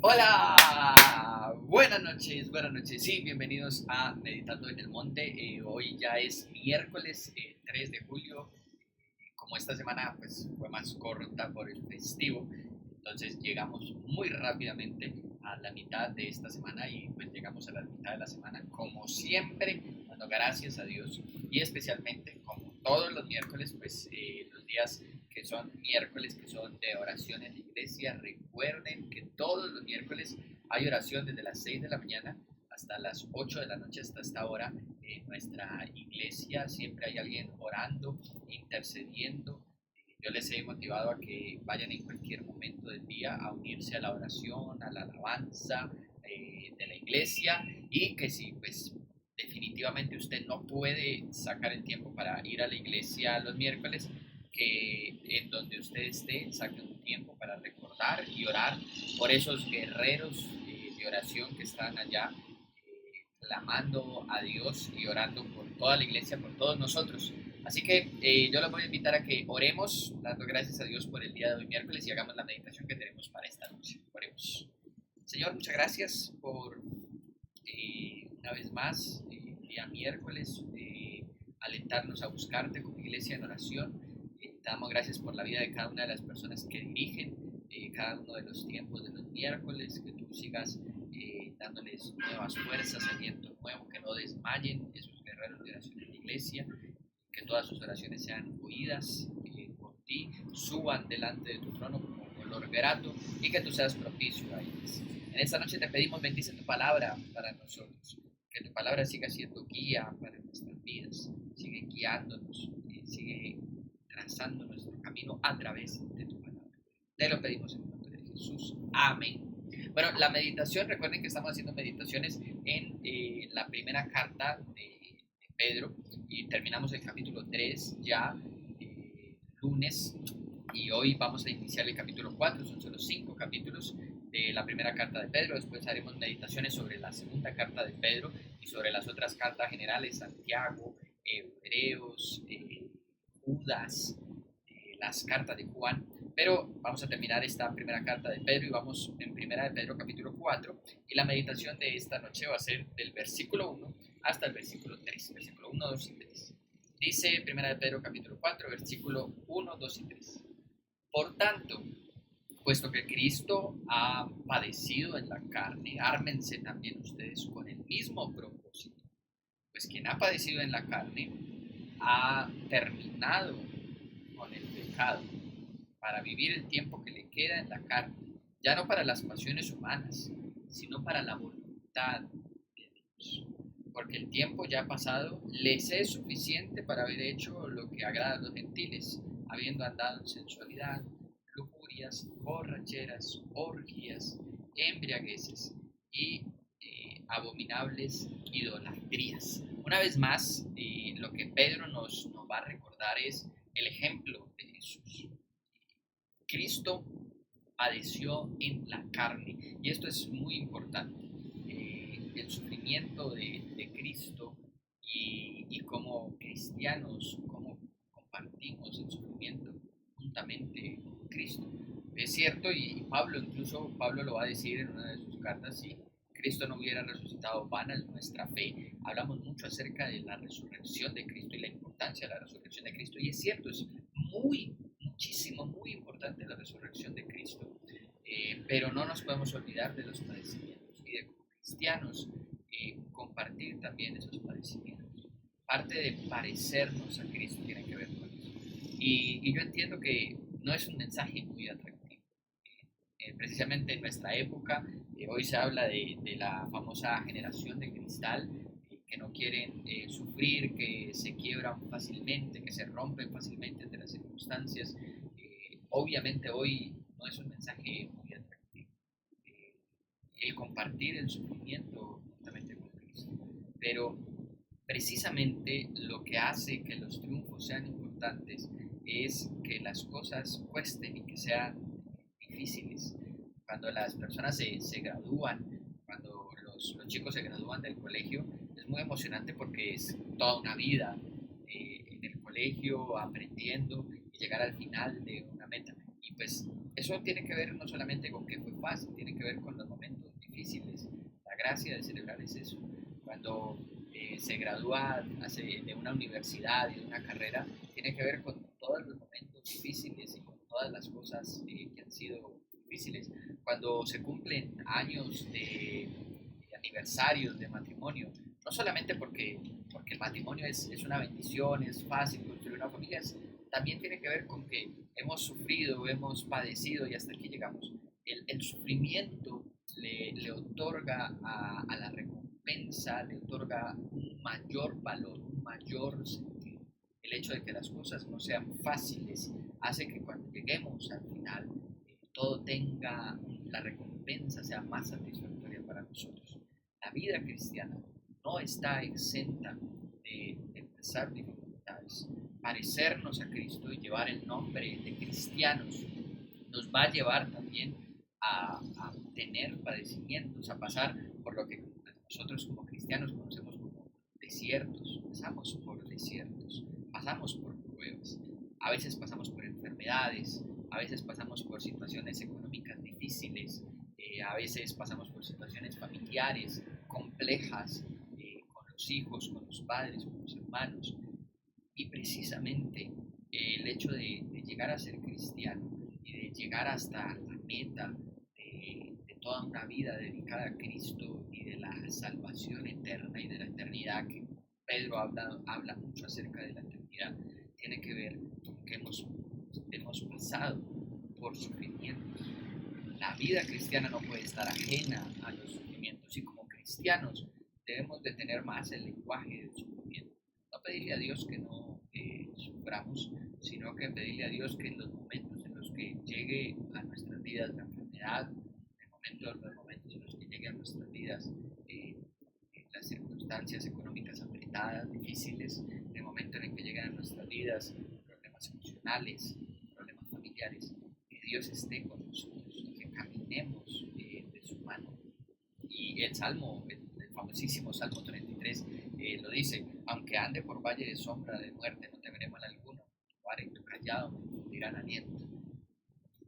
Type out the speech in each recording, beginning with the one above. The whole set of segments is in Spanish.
Hola, buenas noches, sí, bienvenidos a Meditando en el Monte. Hoy ya es miércoles 3 de julio. Como esta semana pues fue más corta por el festivo, entonces llegamos muy rápidamente a la mitad de esta semana y pues llegamos a la mitad de la semana como siempre, dando gracias a Dios y especialmente como todos los miércoles, pues los días que son miércoles, que son de oración en la iglesia. Recuerden que todos los miércoles hay oración desde las 6 de la mañana hasta las 8 de la noche, hasta esta hora. En nuestra iglesia siempre hay alguien orando, intercediendo. Yo les he motivado a que vayan en cualquier momento del día a unirse a la oración, a la alabanza de la iglesia, y que si pues definitivamente usted no puede sacar el tiempo para ir a la iglesia los miércoles, que en donde usted esté saque un tiempo para recordar y orar por esos guerreros de oración que están allá clamando a Dios y orando por toda la iglesia, por todos nosotros. Así que yo los voy a invitar a que oremos, dando gracias a Dios por el día de hoy miércoles, y hagamos la meditación que tenemos para esta noche. Oremos. Señor, muchas gracias por una vez más, día miércoles, alentarnos a buscarte como iglesia en oración. Te damos gracias por la vida de cada una de las personas que dirigen cada uno de los tiempos de los miércoles, que tú sigas dándoles nuevas fuerzas, aliento nuevo, que no desmayen esos guerreros de oración en la iglesia, que todas sus oraciones sean oídas por ti, suban delante de tu trono como olor grato, y que tú seas propicio a ellas. En esta noche te pedimos, bendice tu palabra para nosotros, que tu palabra siga siendo guía para nuestras vidas, sigue guiándonos, sigue trazando nuestro camino a través de tu palabra. Te lo pedimos en el nombre de Jesús. Amén. Bueno, la meditación, recuerden que estamos haciendo meditaciones en la primera carta de Pedro, y terminamos el capítulo 3 ya lunes, y hoy vamos a iniciar el capítulo 4. Son solo 5 capítulos de la primera carta de Pedro. Después haremos meditaciones sobre la segunda carta de Pedro y sobre las otras cartas generales: Santiago, Hebreos, Judas, las cartas de Juan. Pero vamos a terminar esta primera carta de Pedro y vamos en primera de Pedro capítulo 4, y la meditación de esta noche va a ser del versículo 1 hasta el versículo 3, versículo 1, 2 y 3. Dice primera de Pedro capítulo 4, versículo 1, 2 y 3. Por tanto, puesto que Cristo ha padecido en la carne, ármense también ustedes con el mismo propósito. Pues quien ha padecido en la carne ha terminado con el pecado, para vivir el tiempo que le queda en la carne, ya no para las pasiones humanas, sino para la voluntad de Dios. Porque el tiempo ya pasado les es suficiente para haber hecho lo que agrada a los gentiles, habiendo andado en sensualidad, lujurias, borracheras, orgías, embriagueces y abominables idolatrías. Una vez más, lo que Pedro nos va a recordar es el ejemplo de Jesús. Cristo padeció en la carne, y esto es muy importante. El sufrimiento de Cristo, y como cristianos, cómo compartimos el sufrimiento juntamente con Cristo. Es cierto, y Pablo lo va a decir en una de sus cartas: si Cristo no hubiera resucitado, vana es nuestra fe. Hablamos mucho acerca de la resurrección de Cristo y la importancia de la resurrección de Cristo, y es cierto, es muy importante la resurrección de Cristo. Pero no nos podemos olvidar de los padecimientos, y de, como cristianos, compartir también esos padecimientos. Parte de parecernos a Cristo tiene que ver con eso. Y yo entiendo que no es un mensaje muy atractivo. Precisamente en nuestra época, hoy se habla de la famosa generación de cristal, que no quieren sufrir, que se quiebran fácilmente, que se rompen fácilmente ante las circunstancias. Obviamente hoy no es un mensaje muy atractivo el compartir el sufrimiento juntamente con Cristo. Pero precisamente lo que hace que los triunfos sean importantes es que las cosas cuesten y que sean difíciles. Cuando las personas se gradúan, cuando los chicos se gradúan del colegio, es muy emocionante porque es toda una vida en el colegio aprendiendo y llegar al final de una meta. Y pues eso tiene que ver no solamente con que fue fácil, tiene que ver con los momentos difíciles. La gracia de celebrar es eso. Cuando se gradúa de una universidad y de una carrera, tiene que ver con todos los momentos difíciles y con todas las cosas que han sido difíciles. Cuando se cumplen años de aniversarios de matrimonio, no solamente porque el matrimonio es una bendición, es fácil construir una familia, también tiene que ver con que hemos sufrido, hemos padecido y hasta aquí llegamos. El sufrimiento le otorga a la recompensa, le otorga un mayor valor, un mayor sentido. El hecho de que las cosas no sean fáciles hace que cuando lleguemos al final, todo tenga, la recompensa sea más satisfactoria para nosotros. La vida cristiana no está exenta de pasar dificultades. Parecernos a Cristo y llevar el nombre de cristianos nos va a llevar también a tener padecimientos, a pasar por lo que nosotros como cristianos conocemos como desiertos. Pasamos por desiertos, pasamos por pruebas, a veces pasamos por enfermedades, a veces pasamos por situaciones económicas difíciles, a veces pasamos por situaciones familiares complejas, con los hijos, con los padres, con los hermanos. Y precisamente el hecho de llegar a ser cristiano y de llegar hasta la meta de toda una vida dedicada a Cristo y de la salvación eterna y de la eternidad, que Pedro habla mucho acerca de la eternidad, tiene que ver con que hemos pasado por sufrimientos. La vida cristiana no puede estar ajena a los sufrimientos y como cristianos debemos de tener más el lenguaje del sufrimiento. No pedirle a Dios que no suframos, sino que pedirle a Dios que en los momentos en los que llegue a nuestras vidas la enfermedad, los momentos en los que llegue a nuestras vidas las circunstancias económicas apretadas, difíciles, en el momento en el que lleguen a nuestras vidas problemas emocionales, problemas familiares, que Dios esté con nosotros y que caminemos de su mano. Y el Salmo, el famosísimo Salmo 33, lo dice: aunque ande por valle de sombra de muerte, no temeré mal alguno, tu vara y tu callado me infundirán aliento.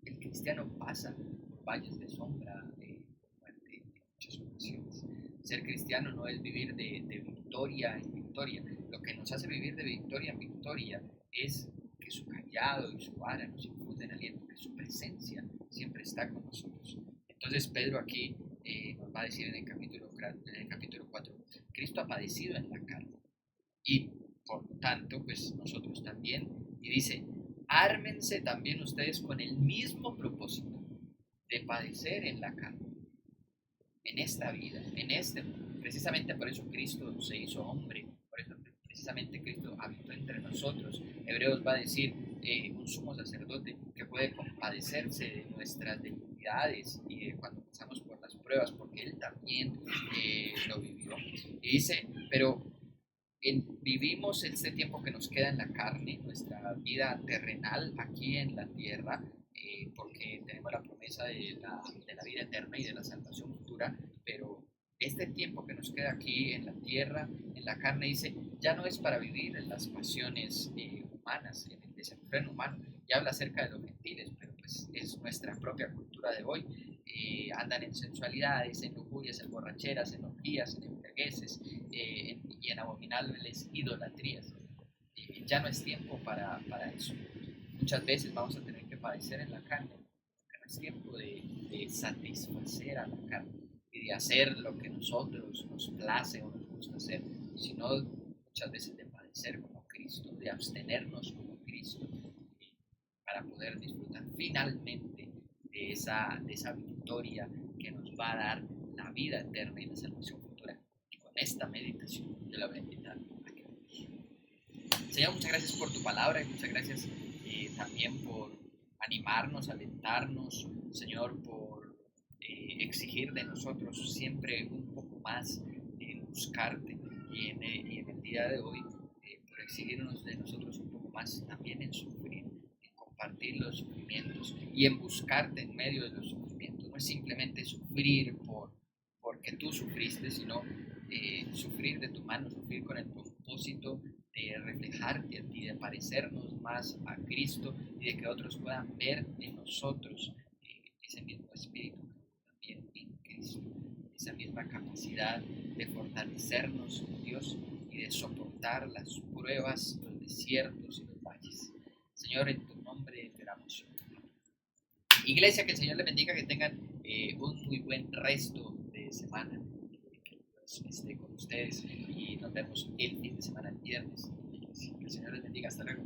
El cristiano pasa por valles de sombra de muerte en muchas ocasiones. Ser cristiano no es vivir de victoria en victoria. Lo que nos hace vivir de victoria en victoria es que su callado y su vara nos infunden aliento, que su presencia siempre está con nosotros. Entonces Pedro aquí nos va a decir en el capítulo 4, Cristo ha padecido en la carne y por tanto pues nosotros también, y dice: ármense también ustedes con el mismo propósito de padecer en la carne, en esta vida, en este mundo. Precisamente por eso Cristo se hizo hombre, por eso precisamente Cristo habitó entre nosotros. Hebreos va a decir, un sumo sacerdote que puede compadecerse de nuestras debilidades y de cuando pasamos por las pruebas, porque Él también lo vivió. Y dice, pero vivimos este tiempo que nos queda en la carne, nuestra vida terrenal aquí en la tierra, porque tenemos la promesa de la vida eterna y de la salvación futura, pero este tiempo que nos queda aquí en la tierra, en la carne, dice, ya no es para vivir en las pasiones humanas, en el desenfreno humano. Ya habla acerca de los gentiles, pero pues es nuestra propia cultura de hoy. Andan en sensualidades, en lujurias, en borracheras, en orgías, en embriagueces y en abominables idolatrías. Ya no es tiempo para eso. Muchas veces vamos a tener que padecer en la carne, porque no es tiempo de satisfacer a la carne y de hacer lo que nosotros nos place o nos gusta hacer, sino muchas veces de padecer como Cristo, de abstenernos como Cristo, para poder disfrutar finalmente de esa victoria que nos va a dar la vida eterna y la salvación futura. Y con esta meditación yo la voy a invitar a que oremos. Señor, muchas gracias por tu palabra y muchas gracias también por animarnos, alentarnos, Señor, por exigir de nosotros siempre un poco más en buscarte y en el día de hoy por exigirnos de nosotros un poco más también en sufrir, en compartir los sufrimientos y en buscarte en medio de los sufrimientos. No es simplemente sufrir porque tú sufriste, sino sufrir de tu mano, sufrir con el propósito de reflejarte a ti, de parecernos más a Cristo y de que otros puedan ver en nosotros ese mismo espíritu también en Cristo, esa misma capacidad de fortalecernos en Dios y de soportar las pruebas, los desiertos y los valles. Señor, en tu nombre te damos. Iglesia, que el Señor les bendiga, que tengan un muy buen resto de semana, que Dios esté con ustedes y nos vemos el fin de semana, el viernes. Que el Señor les bendiga, hasta luego.